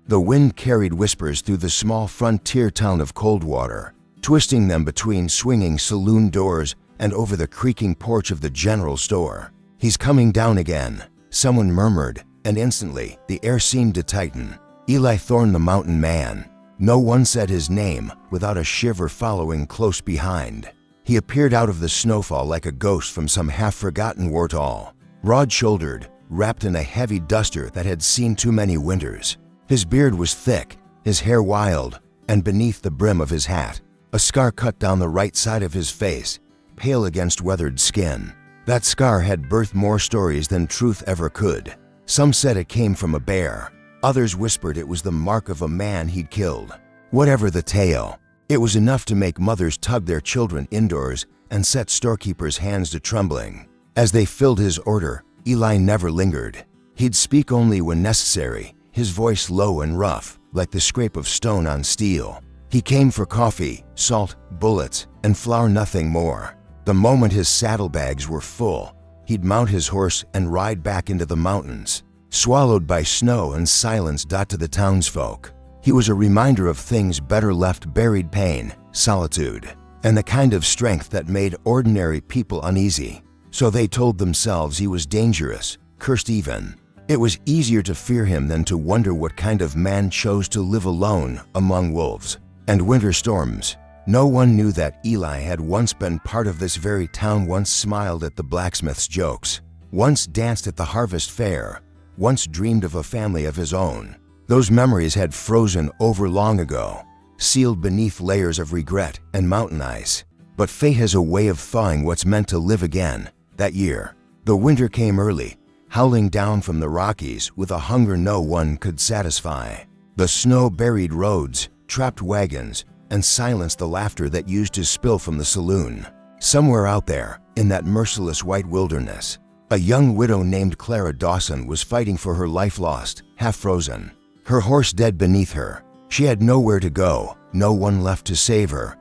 The wind carried whispers through the small frontier town of Coldwater, twisting them between swinging saloon doors and over the creaking porch of the general store. "He's coming down again," someone murmured, and instantly the air seemed to tighten. Eli Thorne, the mountain man. No one said his name without a shiver following close behind. He appeared out of the snowfall like a ghost from some half-forgotten Wartall, broad-shouldered, wrapped in a heavy duster that had seen too many winters. His beard was thick, his hair wild, and beneath the brim of his hat, a scar cut down the right side of his face, pale against weathered skin. That scar had birthed more stories than truth ever could. Some said it came from a bear. Others whispered it was the mark of a man he'd killed. Whatever the tale, it was enough to make mothers tug their children indoors and set storekeepers' hands to trembling. As they filled his order, Eli never lingered. He'd speak only when necessary, his voice low and rough, like the scrape of stone on steel. He came for coffee, salt, bullets, and flour, nothing more. The moment his saddlebags were full, he'd mount his horse and ride back into the mountains, swallowed by snow and silence. To the townsfolk, he was a reminder of things better left buried: pain, solitude, and the kind of strength that made ordinary people uneasy. So they told themselves he was dangerous, cursed even. It was easier to fear him than to wonder what kind of man chose to live alone among wolves and winter storms. No one knew that Eli had once been part of this very town, once smiled at the blacksmith's jokes, once danced at the harvest fair, once dreamed of a family of his own. Those memories had frozen over long ago, sealed beneath layers of regret and mountain ice. But fate has a way of thawing what's meant to live again. That year, the winter came early, howling down from the Rockies with a hunger no one could satisfy. The snow buried roads, trapped wagons, and silenced the laughter that used to spill from the saloon. Somewhere out there, in that merciless white wilderness, a young widow named Clara Dawson was fighting for her life, lost, half frozen. Her horse dead beneath her. She had nowhere to go, no one left to save her.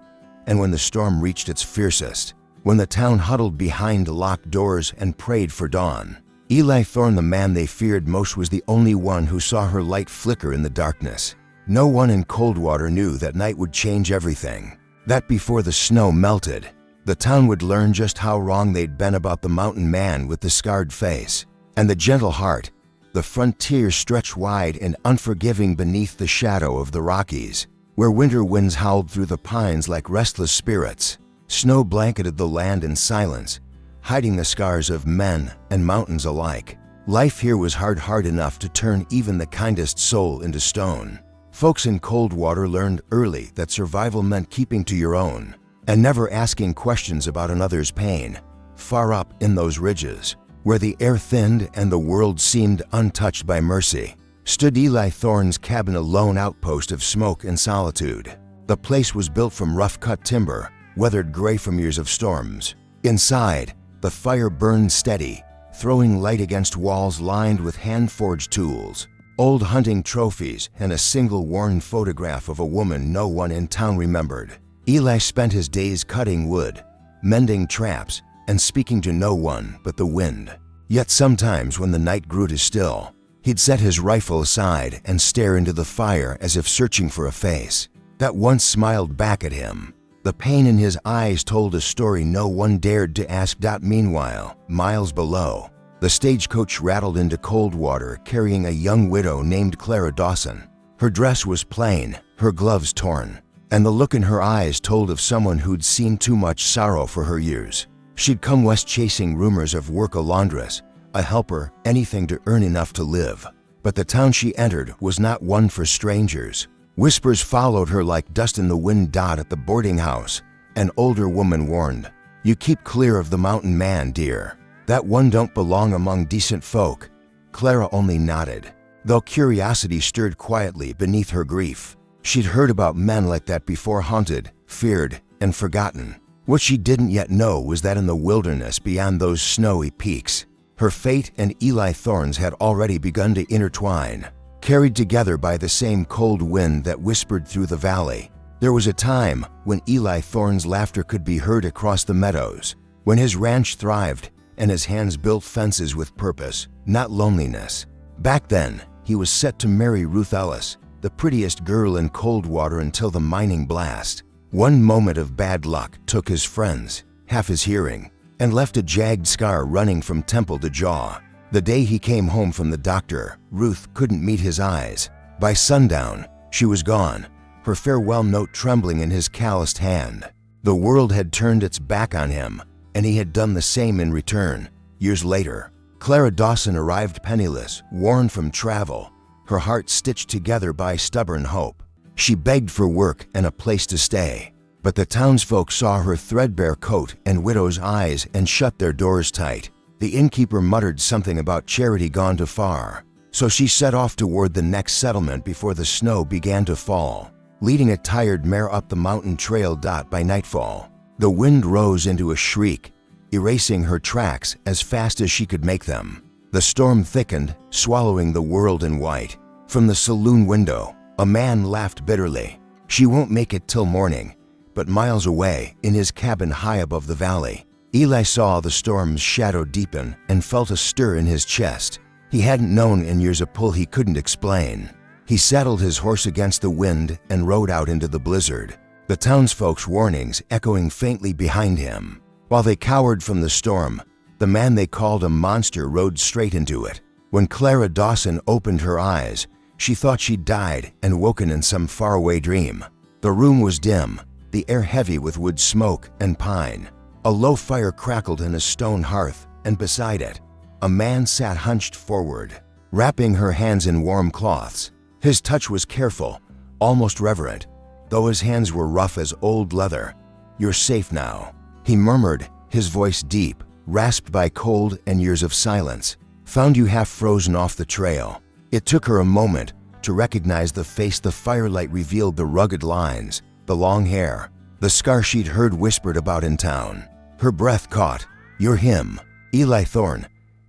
And when the storm reached its fiercest, when the town huddled behind locked doors and prayed for dawn, Eli Thorne, the man they feared most, was the only one who saw her light flicker in the darkness. No one in Coldwater knew that night would change everything, that before the snow melted, the town would learn just how wrong they'd been about the mountain man with the scarred face and the gentle heart. The frontier stretched wide and unforgiving beneath the shadow of the Rockies, where winter winds howled through the pines like restless spirits. Snow blanketed the land in silence, hiding the scars of men and mountains alike. Life here was hard enough to turn even the kindest soul into stone. Folks in Coldwater learned early that survival meant keeping to your own and never asking questions about another's pain. Far up in those ridges, where the air thinned and the world seemed untouched by mercy, stood Eli Thorne's cabin, a lone outpost of smoke and solitude. The place was built from rough-cut timber, weathered gray from years of storms. Inside, the fire burned steady, throwing light against walls lined with hand-forged tools, old hunting trophies, and a single worn photograph of a woman no one in town remembered. Eli spent his days cutting wood, mending traps, and speaking to no one but the wind. Yet sometimes when the night grew too still, he'd set his rifle aside and stare into the fire as if searching for a face that once smiled back at him. The pain in his eyes told a story no one dared to ask. Meanwhile, miles below, the stagecoach rattled into Coldwater carrying a young widow named Clara Dawson. Her dress was plain, her gloves torn, and the look in her eyes told of someone who'd seen too much sorrow for her years. She'd come west chasing rumors of work, a laundress, a helper, anything to earn enough to live. But the town she entered was not one for strangers. Whispers followed her like dust in the wind. At the boarding house, an older woman warned, "You keep clear of the mountain man, dear. That one don't belong among decent folk." Clara only nodded, though curiosity stirred quietly beneath her grief. She'd heard about men like that before, haunted, feared, and forgotten. What she didn't yet know was that in the wilderness beyond those snowy peaks, her fate and Eli Thorne's had already begun to intertwine, carried together by the same cold wind that whispered through the valley. There was a time when Eli Thorne's laughter could be heard across the meadows, when his ranch thrived and his hands built fences with purpose, not loneliness. Back then, he was set to marry Ruth Ellis, the prettiest girl in Coldwater until the mining blast. One moment of bad luck took his friends, half his hearing, and left a jagged scar running from temple to jaw. The day he came home from the doctor, Ruth couldn't meet his eyes. By sundown, she was gone, her farewell note trembling in his calloused hand. The world had turned its back on him, and he had done the same in return. Years later, Clara Dawson arrived penniless, worn from travel, her heart stitched together by stubborn hope. She begged for work and a place to stay, but the townsfolk saw her threadbare coat and widow's eyes and shut their doors tight. The innkeeper muttered something about charity gone too far, so she set off toward the next settlement before the snow began to fall, leading a tired mare up the mountain trail. By nightfall, the wind rose into a shriek, erasing her tracks as fast as she could make them. The storm thickened, swallowing the world in white. From the saloon window, a man laughed bitterly. She won't make it till morning. But miles away, in his cabin high above the valley, Eli saw the storm's shadow deepen and felt a stir in his chest. He hadn't known in years a pull he couldn't explain. He saddled his horse against the wind and rode out into the blizzard, the townsfolk's warnings echoing faintly behind him. While they cowered from the storm, the man they called a monster rode straight into it. When Clara Dawson opened her eyes, she thought she'd died and woken in some faraway dream. The room was dim, the air heavy with wood smoke and pine. A low fire crackled in a stone hearth, and beside it, a man sat hunched forward, wrapping her hands in warm cloths. His touch was careful, almost reverent, though his hands were rough as old leather. "You're safe now," he murmured, his voice deep, rasped by cold and years of silence. "Found you half frozen off the trail." It took her a moment to recognize the face. The firelight revealed the rugged lines, the long hair, the scar she'd heard whispered about in town. Her breath caught. "You're him, Eli Thorne."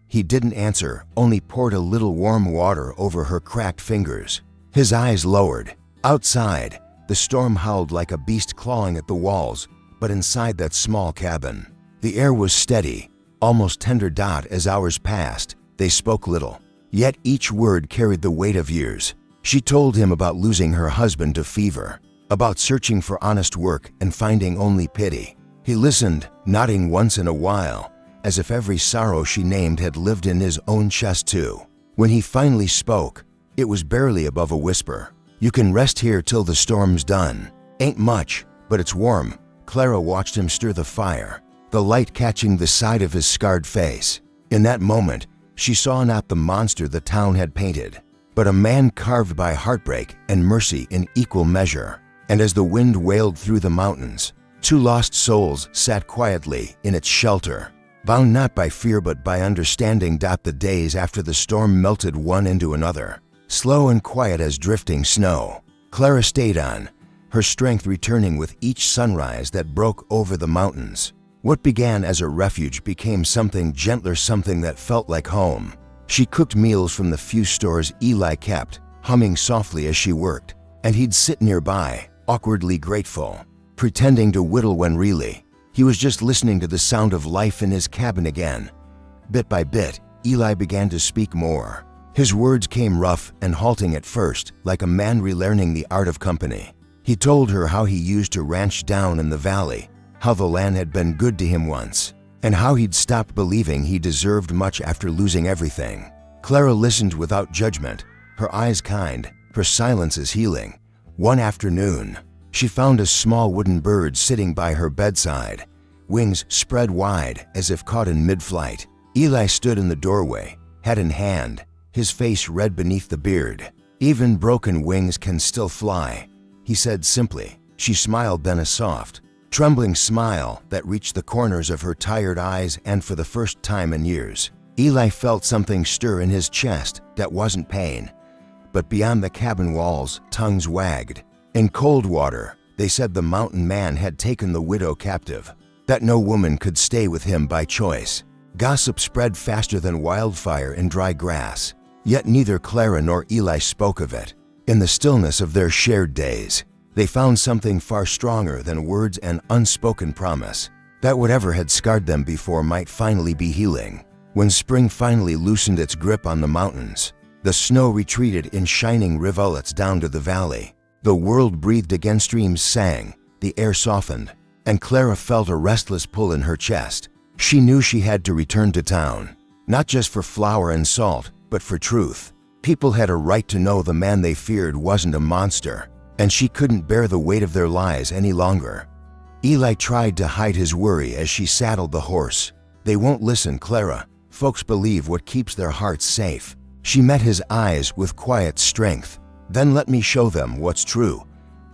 He didn't answer, only poured a little warm water over her cracked fingers. His eyes lowered. Outside, the storm howled like a beast clawing at the walls, but inside that small cabin, the air was steady, almost tender. As hours passed, they spoke little, yet each word carried the weight of years. She told him about losing her husband to fever, about searching for honest work and finding only pity. He listened, nodding once in a while, as if every sorrow she named had lived in his own chest too. When he finally spoke, it was barely above a whisper. "You can rest here till the storm's done. Ain't much, but it's warm." Clara watched him stir the fire, the light catching the side of his scarred face. In that moment, she saw not the monster the town had painted, but a man carved by heartbreak and mercy in equal measure. And as the wind wailed through the mountains, two lost souls sat quietly in its shelter, bound not by fear but by understanding. The days after the storm melted one into another, slow and quiet as drifting snow. Clara stayed on, her strength returning with each sunrise that broke over the mountains. What began as a refuge became something gentler, something that felt like home. She cooked meals from the few stores Eli kept, humming softly as she worked, and he'd sit nearby, awkwardly grateful, pretending to whittle when really, he was just listening to the sound of life in his cabin again. Bit by bit, Eli began to speak more. His words came rough and halting at first, like a man relearning the art of company. He told her how he used to ranch down in the valley, how the land had been good to him once, and how he'd stopped believing he deserved much after losing everything. Clara listened without judgment, her eyes kind, her silences healing. One afternoon, she found a small wooden bird sitting by her bedside, wings spread wide as if caught in mid-flight. Eli stood in the doorway, head in hand, his face red beneath the beard. "Even broken wings can still fly," he said simply. She smiled, then a soft, trembling smile that reached the corners of her tired eyes, and for the first time in years, Eli felt something stir in his chest that wasn't pain. But beyond the cabin walls, tongues wagged. In Coldwater, they said the mountain man had taken the widow captive, that no woman could stay with him by choice. Gossip spread faster than wildfire in dry grass, yet neither Clara nor Eli spoke of it. In the stillness of their shared days, they found something far stronger than words and unspoken promise, that whatever had scarred them before might finally be healing. When spring finally loosened its grip on the mountains, The snow retreated in shining rivulets down to the valley. The world breathed again, streams sang, the air softened, and Clara felt a restless pull in her chest. She knew she had to return to town, not just for flour and salt, but for truth. People had a right to know the man they feared wasn't a monster, and she couldn't bear the weight of their lies any longer. Eli tried to hide his worry as she saddled the horse. They won't listen, Clara. Folks believe what keeps their hearts safe. She met his eyes with quiet strength. Then let me show them what's true.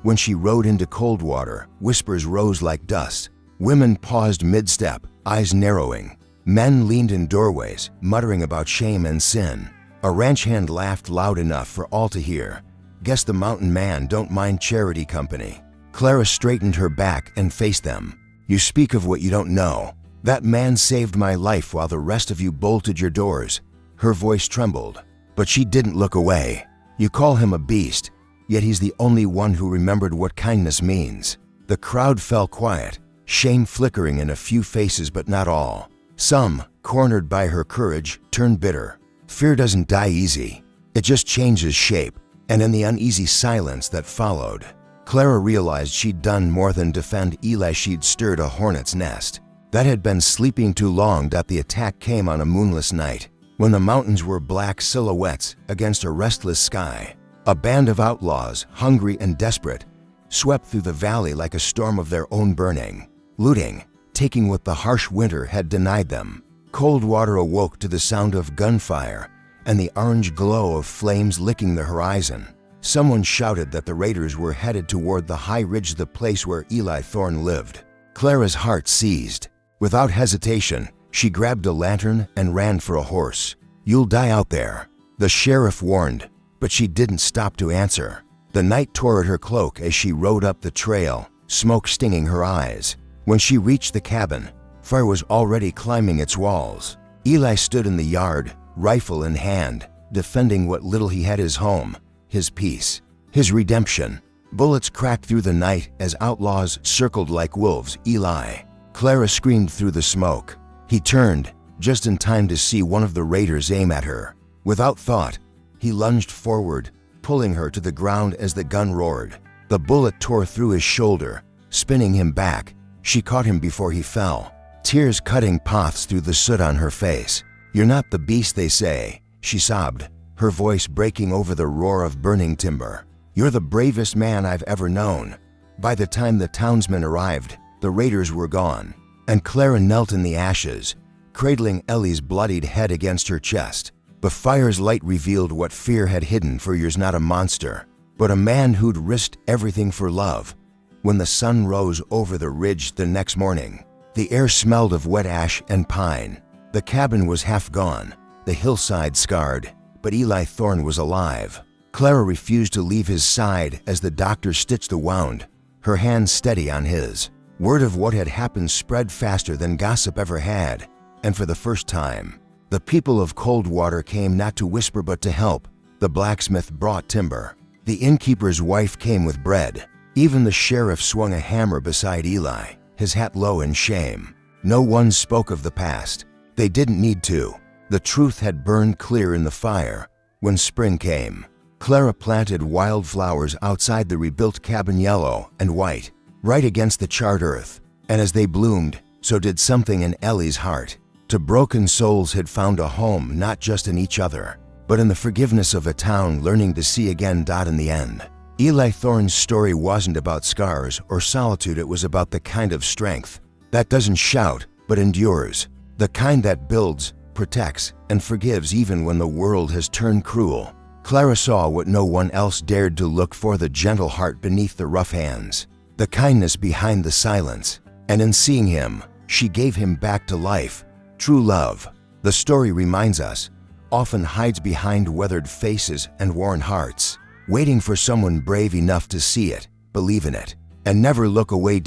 When she rode into Coldwater, whispers rose like dust. Women paused mid-step, eyes narrowing. Men leaned in doorways, muttering about shame and sin. A ranch hand laughed loud enough for all to hear. Guess the mountain man don't mind charity company. Clara straightened her back and faced them. You speak of what you don't know. That man saved my life while the rest of you bolted your doors. Her voice trembled, but she didn't look away. You call him a beast, yet he's the only one who remembered what kindness means. The crowd fell quiet, shame flickering in a few faces but not all. Some, cornered by her courage, turned bitter. Fear doesn't die easy. It just changes shape. And in the uneasy silence that followed, Clara realized she'd done more than defend Eli. She'd stirred a hornet's nest that had been sleeping too long. The attack came on a moonless night, when the mountains were black silhouettes against a restless sky. A band of outlaws, hungry and desperate, swept through the valley like a storm of their own, burning, looting, taking what the harsh winter had denied them. Coldwater awoke to the sound of gunfire and the orange glow of flames licking the horizon. Someone shouted that the raiders were headed toward the high ridge, the place where Eli Thorne lived. Clara's heart seized. Without hesitation, she grabbed a lantern and ran for a horse. You'll die out there, the sheriff warned, but she didn't stop to answer. The night tore at her cloak as she rode up the trail, smoke stinging her eyes. When she reached the cabin, fire was already climbing its walls. Eli stood in the yard, rifle in hand, defending what little he had: his home, his peace, his redemption. Bullets cracked through the night as outlaws circled like wolves. Eli. Clara screamed through the smoke. He turned, just in time to see one of the raiders aim at her. Without thought, he lunged forward, pulling her to the ground as the gun roared. The bullet tore through his shoulder, spinning him back. She caught him before he fell, tears cutting paths through the soot on her face. You're not the beast they say, she sobbed, her voice breaking over the roar of burning timber. You're the bravest man I've ever known. By the time the townsmen arrived, the raiders were gone, and Clara knelt in the ashes, cradling Ellie's bloodied head against her chest. The fire's light revealed what fear had hidden for years: not a monster, but a man who'd risked everything for love. When the sun rose over the ridge the next morning, the air smelled of wet ash and pine. The cabin was half gone, the hillside scarred, but Eli Thorne was alive. Clara refused to leave his side as the doctor stitched the wound, her hand steady on his. Word of what had happened spread faster than gossip ever had, and for the first time, the people of Coldwater came not to whisper but to help. The blacksmith brought timber. The innkeeper's wife came with bread. Even the sheriff swung a hammer beside Eli, his hat low in shame. No one spoke of the past. They didn't need to. The truth had burned clear in the fire. When spring came, Clara planted wildflowers outside the rebuilt cabin, yellow and white, right against the charred earth. And as they bloomed, so did something in Ellie's heart. Two broken souls had found a home not just in each other, but in the forgiveness of a town learning to see again. In the end, Eli Thorne's story wasn't about scars or solitude. It was about the kind of strength that doesn't shout but endures. The kind that builds, protects, and forgives even when the world has turned cruel. Clara saw what no one else dared to look for: the gentle heart beneath the rough hands, the kindness behind the silence. And in seeing him, she gave him back to life. True love, the story reminds us, often hides behind weathered faces and worn hearts, waiting for someone brave enough to see it, believe in it, and never look away.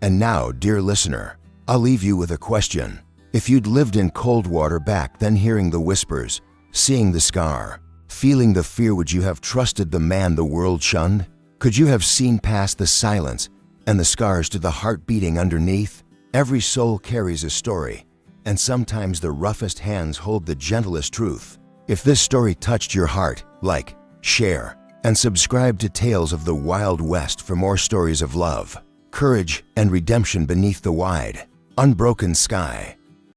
And now, dear listener, I'll leave you with a question. If you'd lived in Coldwater back then, hearing the whispers, seeing the scar, feeling the fear, would you have trusted the man the world shunned? Could you have seen past the silence and the scars to the heart beating underneath? Every soul carries a story, and sometimes the roughest hands hold the gentlest truth. If this story touched your heart, like, share, and subscribe to Tales of the Wild West for more stories of love, courage, and redemption beneath the wide, unbroken sky.